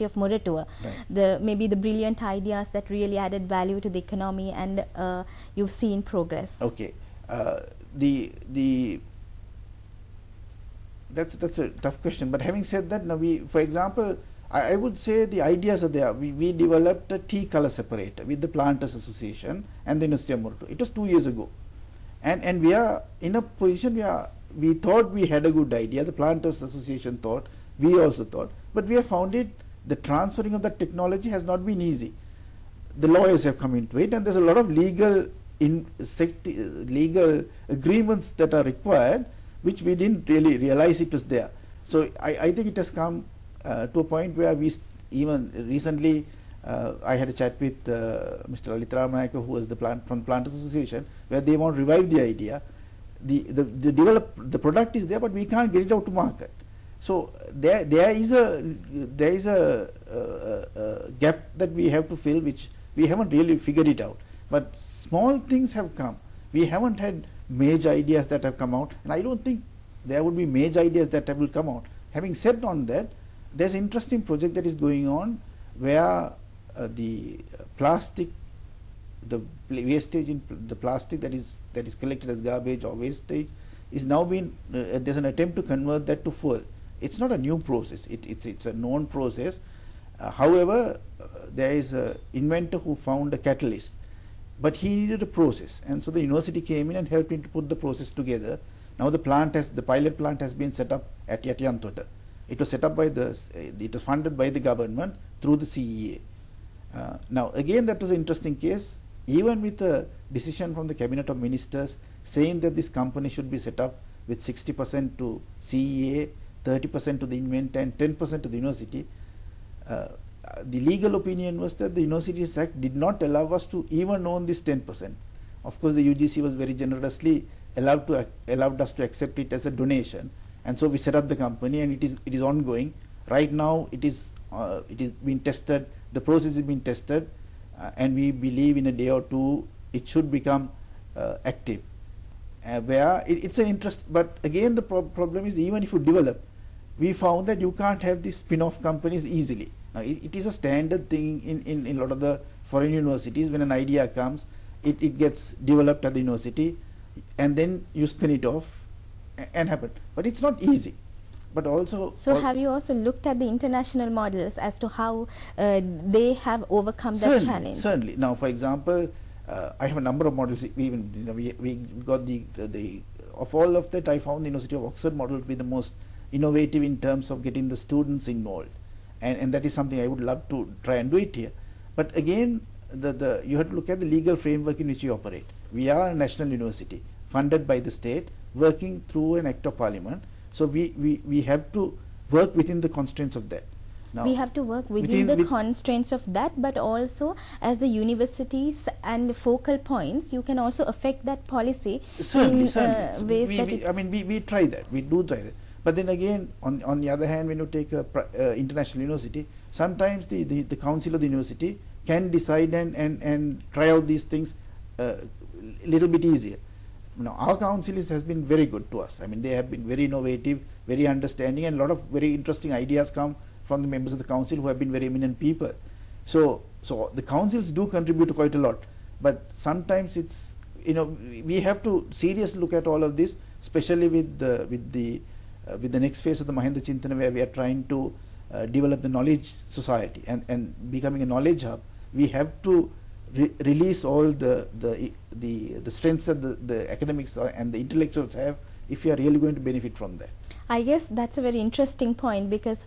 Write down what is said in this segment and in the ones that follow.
of Muratua, maybe the brilliant ideas that really added value to the economy, and you've seen progress. Okay, that's a tough question. But having said that, now for example, I would say the ideas are there. We developed a tea color separator with the Planters Association and the University of Muratua. It was 2 years ago, and we are in a position where we thought we had a good idea. The Planters Association thought, we also thought, but we have found it. The transferring of that technology has not been easy. The lawyers have come into it, and there's a lot of legal agreements that are required, which we didn't really realize it was there. So I think it has come to a point where we even recently I had a chat with Mr. Ranasinghe, who was from the Planters Association, where they want to revive the idea. The product is there, but we can't get it out to market. So there is a gap that we have to fill, which we haven't really figured it out. But small things have come. We haven't had major ideas that have come out, and I don't think there would be major ideas that will come out. Having said on that, there's an interesting project that is going on where the plastic, the wastage in the plastic that is collected as garbage or wastage is now being there's an attempt to convert that to fuel. It's not a new process. It's a known process. However, there is an inventor who found a catalyst, but he needed a process, and so the university came in and helped him to put the process together. Now the pilot plant has been set up at Yatiyantota. It was set up by it was funded by the government through the CEA. Now again, that was an interesting case. Even with a decision from the Cabinet of Ministers saying that this company should be set up with 60% to CEA, 30% to the inventor and 10% to the university, the legal opinion was that the Universities Act did not allow us to even own this 10%. Of course, the UGC was very generously allowed us to accept it as a donation, and so we set up the company, and it is ongoing. Right now, it is being tested. The process is being tested, and we believe in a day or two it should become active. Where it's an interest, but again the problem is, even if you develop, we found that you can't have these spin-off companies easily. Now, it is a standard thing in a lot of the foreign universities. When an idea comes, it gets developed at the university, and then you spin it off and happen. But it's not easy. But also, so have you also looked at the international models as to how they have overcome that challenge? Certainly. Now, for example, I have a number of models. We got the of all of that, I found the University of Oxford model to be the most innovative in terms of getting the students involved, and that is something I would love to try and do it here. But again, you have to look at the legal framework in which you operate. We are a national university funded by the state, working through an act of parliament. So we have to work within the constraints of that. Now, we have to work within the constraints of that, but also as the universities and focal points, you can also affect that policy certainly, in certainly. ways we try that. We do try that. But then again, on the other hand, when you take a international university, sometimes the council of the university can decide and try out these things a little bit easier. Now, our council has been very good to us. I mean, they have been very innovative, very understanding, and a lot of very interesting ideas come from the members of the council who have been very eminent people. So the councils do contribute quite a lot, but sometimes it's, we have to seriously look at all of this, especially with the next phase of the Mahinda Chintana, where we are trying to develop the knowledge society and becoming a knowledge hub. We have to release all the strengths that the academics and the intellectuals have, if we are really going to benefit from that. I guess that's a very interesting point, because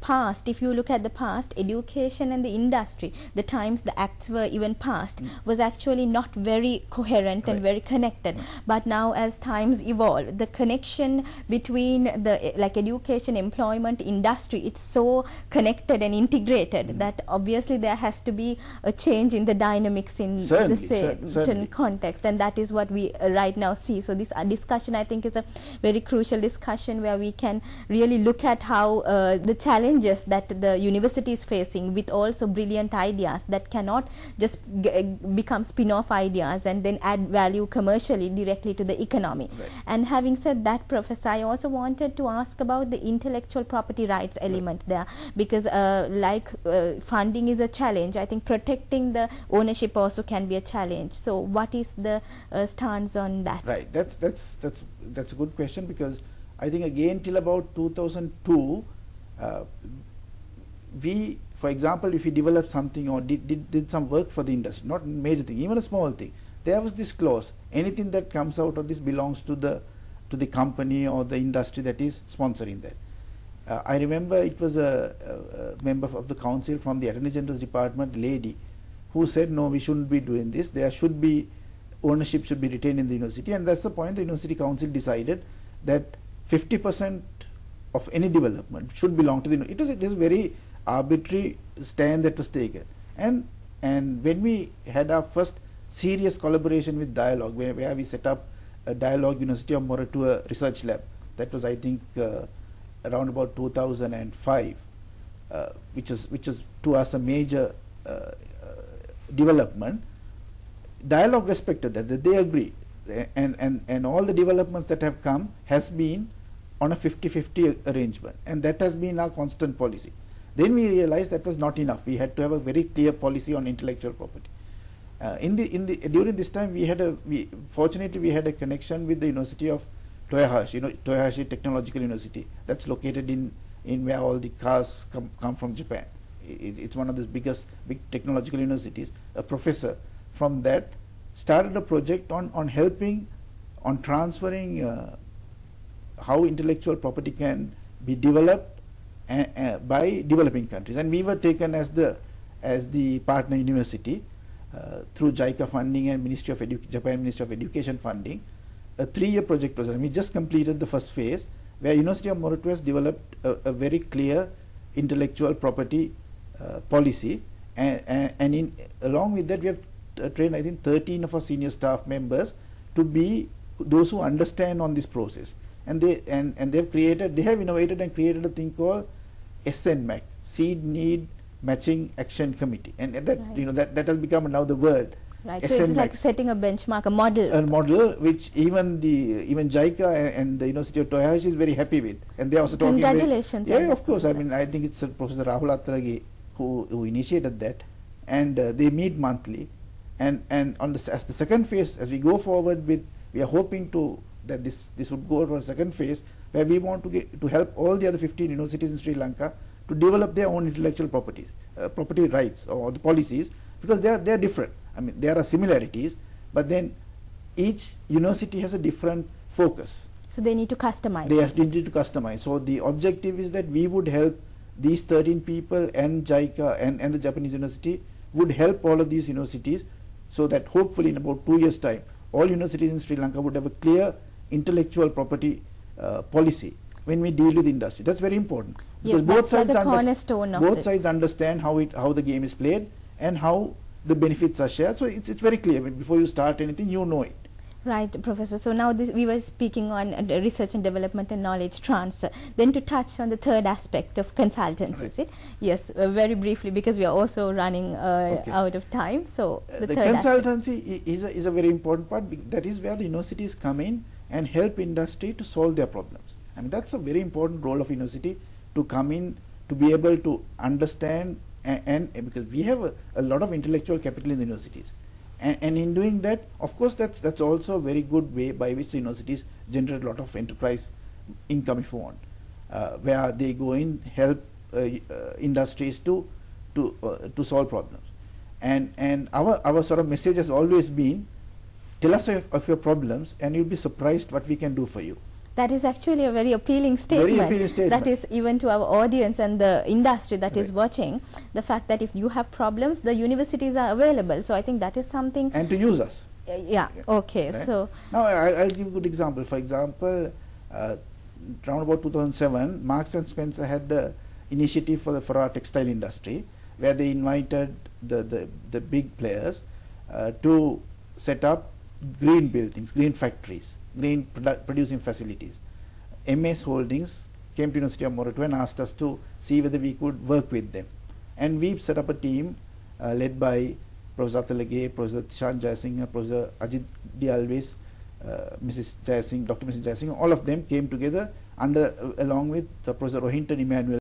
past, if you look at the past, education and the industry, the times the acts were even passed, was actually not very coherent and very connected. But now, as times evolve, the connection between the education, employment, industry, it's so connected and integrated that obviously there has to be a change in the dynamics in the certain context, and that is what we right now see. So this discussion, I think, is a very crucial discussion where we can really look at how the challenge challenges that the university is facing, with also brilliant ideas that cannot just become spin-off ideas and then add value commercially directly to the economy. Right. And having said that, Professor, I also wanted to ask about the intellectual property rights element there, because funding is a challenge. I think protecting the ownership also can be a challenge. So what is the stance on that? Right, that's a good question, because I think again till about 2002, we, for example, if we developed something or did some work for the industry, not major thing, even a small thing, there was this clause: anything that comes out of this belongs to the company or the industry that is sponsoring that. I remember it was a member of the council from the Attorney General's Department, lady, who said, no, we shouldn't be doing this. There should be ownership should be retained in the university, and that's the point. The university council decided that 50% of any development should belong to the university. It is a very arbitrary stand that was taken, and when we had our first serious collaboration with Dialogue, where we set up a Dialogue University of Moratuwa research lab, that was, I think, around about 2005, which was to us a major development. Dialogue respected that they agreed, and all the developments that have come has been on a 50-50 arrangement, and that has been our constant policy. Then we realized that was not enough. We had to have a very clear policy on intellectual property. During this time, fortunately we had a connection with the University of Toyohashi, Toyohashi Technological University, that's located in where all the cars come from Japan. It's one of the big technological universities. A professor from that started a project on helping, on transferring how intellectual property can be developed by developing countries, and we were taken as the partner university through JICA funding and Japan Ministry of Education funding. A 3-year project was done. We just completed the first phase, where University of Moratuwa has developed a very clear intellectual property policy, and along with that we have trained, I think, 13 of our senior staff members to be those who understand on this process, and they have innovated and created a thing called SNMAC, Seed Need Matching Action Committee, and that, right, that has become now the word. Right, so it's like setting a benchmark, a model. A model which even JICA and the University of Toyohashi is very happy with, and they are also talking. Congratulations! Yeah, of course. I mean, I think it's Professor Rahul Attaragi who initiated that, and they meet monthly, and as the second phase, as we go forward with, we are hoping that this would go to a second phase, where we want to help all the other 15 universities in Sri Lanka to develop their own intellectual property rights or the policies, because they are different. I mean, there are similarities, but then each university has a different focus. So they need to customize. They need to customize. So the objective is that we would help these 13 people, and JICA and the Japanese university would help all of these universities, so that hopefully in about 2 years' time, all universities in Sri Lanka would have a clear intellectual property policy when we deal with industry. That's very important. Yes, because that's like the cornerstone of both sides understand how the game is played and how the benefits are shared. So it's very clear. I mean, before you start anything, you know it. Right, Professor. So now we were speaking on research and development and knowledge transfer. Then to touch on the third aspect of consultancy, right. is it? Yes, very briefly, because we are also running out of time. So the consultancy is a very important part. That is where the universities come in and help industry to solve their problems. I mean, that's a very important role of university, to come in, to be able to understand, and because we have a lot of intellectual capital in the universities, and in doing that, of course, that's also a very good way by which the universities generate a lot of enterprise income, if you want, where they go in, help industries to solve problems, and our sort of message has always been, tell us of your problems, and you'll be surprised what we can do for you. That is actually a very appealing statement. Very appealing statement. That is even to our audience and the industry that is watching, the fact that if you have problems, the universities are available. So I think that is something. And to use us. Yeah. Okay. Right? So now I'll give a good example. For example, around about 2007, Marks and Spencer had the initiative for our textile industry, where they invited the big players to set up green buildings, green factories, green producing facilities. MS Holdings came to University of Moratuwa and asked us to see whether we could work with them. And we set up a team led by Professor Athalage, Professor Tishan Jayasinghe, Professor Ajit D. Alves, Mrs. Jayasinghe, Dr. Mrs. Jayasinghe. All of them came together along with Professor Rohinton Emmanuel